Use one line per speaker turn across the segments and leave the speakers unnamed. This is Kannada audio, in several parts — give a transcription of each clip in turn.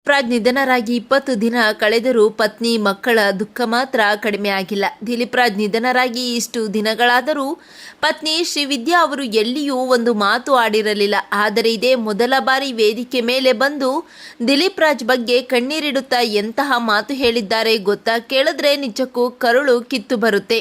ಪ್ರಾಜ್ ನಿಧನರಾಗಿ 20 ದಿನ ಕಳೆದರೂ ಪತ್ನಿ ಮಕ್ಕಳ ದುಃಖ ಮಾತ್ರ ಕಡಿಮೆ ಆಗಿಲ್ಲ. ದಿಲೀಪ್ ರಾಜ್ ನಿಧನರಾಗಿ ಇಷ್ಟು ದಿನಗಳಾದರೂ ಪತ್ನಿ ಶ್ರೀವಿದ್ಯಾ ಅವರು ಎಲ್ಲಿಯೂ ಒಂದು ಮಾತು ಆಡಿರಲಿಲ್ಲ. ಆದರೆ ಇದೇ ಮೊದಲ ಬಾರಿ ವೇದಿಕೆ ಮೇಲೆ ಬಂದು ದಿಲೀಪ್ ರಾಜ್ ಬಗ್ಗೆ ಕಣ್ಣೀರಿಡುತ್ತಾ ಎಂತಹ ಮಾತು ಹೇಳಿದ್ದಾರೆ ಗೊತ್ತಾ? ಕೇಳಿದ್ರೆ ನಿಜಕ್ಕೂ ಕರುಳು ಕಿತ್ತು ಬರುತ್ತೆ.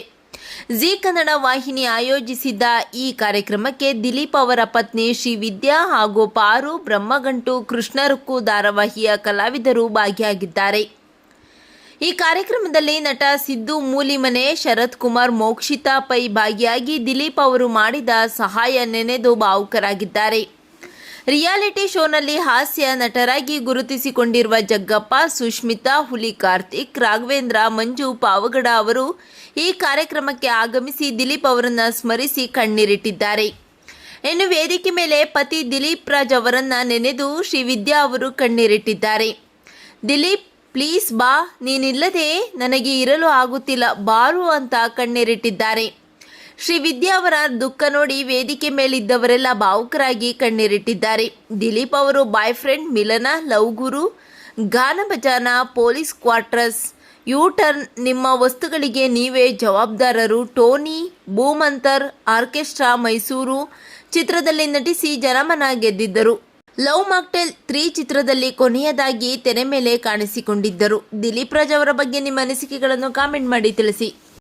ಜಿ ಕನ್ನಡ ವಾಹಿನಿ ಆಯೋಜಿಸಿದ್ದ ಈ ಕಾರ್ಯಕ್ರಮಕ್ಕೆ ದಿಲೀಪ್ ಅವರ ಪತ್ನಿ ಶ್ರೀವಿದ್ಯಾ ಹಾಗೂ ಪಾರು, ಬ್ರಹ್ಮಗಂಟು, ಕೃಷ್ಣರುಕ್ಕು ಧಾರಾವಾಹಿಯ ಕಲಾವಿದರು ಭಾಗಿಯಾಗಿದ್ದಾರೆ. ಈ ಕಾರ್ಯಕ್ರಮದಲ್ಲಿ ನಟ ಸಿದ್ದು ಮೂಲಿಮನೆ, ಶರತ್ ಕುಮಾರ್, ಮೋಕ್ಷಿತಾ ಪೈ ಭಾಗಿಯಾಗಿ ದಿಲೀಪ್ ಅವರು ಮಾಡಿದ ಸಹಾಯ ನೆನೆದು ಭಾವುಕರಾಗಿದ್ದಾರೆ. ರಿಯಾಲಿಟಿ ಶೋನಲ್ಲಿ ಹಾಸ್ಯ ನಟರಾಗಿ ಗುರುತಿಸಿಕೊಂಡಿರುವ ಜಗ್ಗಪ್ಪ, ಸುಷ್ಮಿತಾ, ಹುಲಿ ಕಾರ್ತಿಕ್, ರಾಘವೇಂದ್ರ, ಮಂಜು ಪಾವಗಡ ಅವರು ಈ ಕಾರ್ಯಕ್ರಮಕ್ಕೆ ಆಗಮಿಸಿ ದಿಲೀಪ್ ಅವರನ್ನು ಸ್ಮರಿಸಿ ಕಣ್ಣೀರಿಟ್ಟಿದ್ದಾರೆ. ಇನ್ನು ವೇದಿಕೆ ಮೇಲೆ ಪತಿ ದಿಲೀಪ್ ರಾಜ್ ಅವರನ್ನು ನೆನೆದು ಶ್ರೀವಿದ್ಯಾ ಅವರು ಕಣ್ಣೀರಿಟ್ಟಿದ್ದಾರೆ. ದಿಲೀಪ್ ಪ್ಲೀಸ್ ಬಾ, ನೀನಿಲ್ಲದೆ ನನಗೆ ಇರಲು ಆಗುತ್ತಿಲ್ಲ, ಬಾರು ಅಂತ ಕಣ್ಣೀರಿಟ್ಟಿದ್ದಾರೆ. ಶ್ರೀವಿದ್ಯಾ ಅವರ ದುಃಖ ನೋಡಿ ವೇದಿಕೆ ಮೇಲಿದ್ದವರೆಲ್ಲ ಭಾವುಕರಾಗಿ ಕಣ್ಣೀರಿಟ್ಟಿದ್ದಾರೆ. ದಿಲೀಪ್ ಅವರು ಬಾಯ್ ಫ್ರೆಂಡ್, ಮಿಲನ, ಲವ್ ಗುರು, ಗಾನ ಭಜಾನ, ಪೊಲೀಸ್ ಕ್ವಾರ್ಟರ್ಸ್, ಯೂ-ಟರ್ನ್, ನಿಮ್ಮ ವಸ್ತುಗಳಿಗೆ ನೀವೇ ಜವಾಬ್ದಾರರು, ಟೋನಿ, ಭೂಮಂತರ್, ಆರ್ಕೆಸ್ಟ್ರಾ, ಮೈಸೂರು ಚಿತ್ರದಲ್ಲಿ ನಟಿಸಿ ಜನಮನ ಗೆದ್ದಿದ್ದರು. ಲವ್ ಮಾಕ್ಟೇಲ್ 3 ಚಿತ್ರದಲ್ಲಿ ಕೊನೆಯದಾಗಿ ತೆರೆ ಮೇಲೆ ಕಾಣಿಸಿಕೊಂಡಿದ್ದರು. ದಿಲೀಪ್ ರಾಜ್ ಅವರ ಬಗ್ಗೆ ನಿಮ್ಮ ಅನಿಸಿಕೆಗಳನ್ನು ಕಾಮೆಂಟ್ ಮಾಡಿ ತಿಳಿಸಿ.